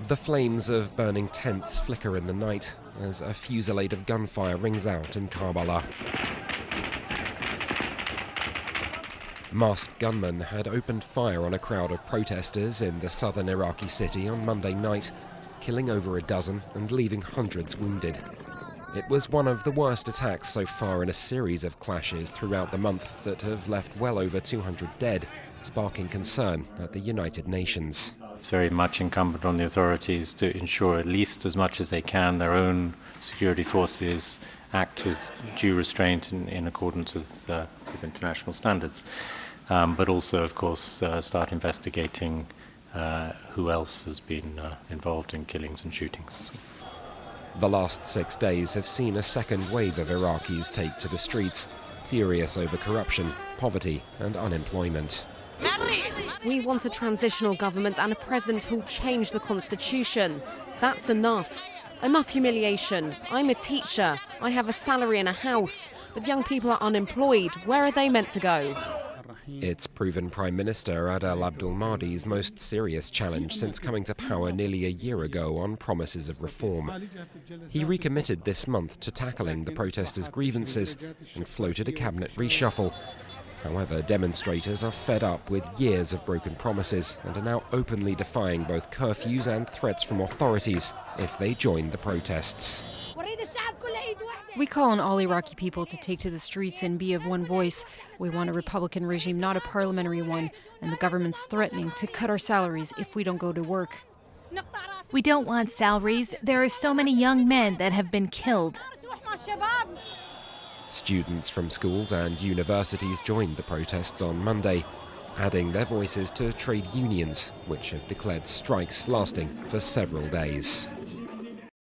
The flames of burning tents flicker in the night as a fusillade of gunfire rings out in Karbala. Masked gunmen had opened fire on a crowd of protesters in the southern Iraqi city on Monday night, killing over a dozen and leaving hundreds wounded. It was one of the worst attacks so far in a series of clashes throughout the month that have left well over 200 dead, sparking concern at the United Nations. It's very much incumbent on the authorities to ensure, at least as much as they can, their own security forces act with due restraint in accordance with international standards. But also, of course, start investigating who else has been involved in killings and shootings. The last 6 days have seen a second wave of Iraqis take to the streets, furious over corruption, poverty and unemployment. We want a transitional government and a president who'll change the constitution. That's enough. Enough humiliation. I'm a teacher. I have a salary and a house. But young people are unemployed. Where are they meant to go? It's proven Prime Minister Adel Abdul Mahdi's most serious challenge since coming to power nearly a year ago on promises of reform. He recommitted this month to tackling the protesters' grievances and floated a cabinet reshuffle. However, demonstrators are fed up with years of broken promises and are now openly defying both curfews and threats from authorities if they join the protests. We call on all Iraqi people to take to the streets and be of one voice. We want a Republican regime, not a parliamentary one, and the government's threatening to cut our salaries if we don't go to work. We don't want salaries. There are so many young men that have been killed. Students from schools and universities joined the protests on Monday, adding their voices to trade unions, which have declared strikes lasting for several days.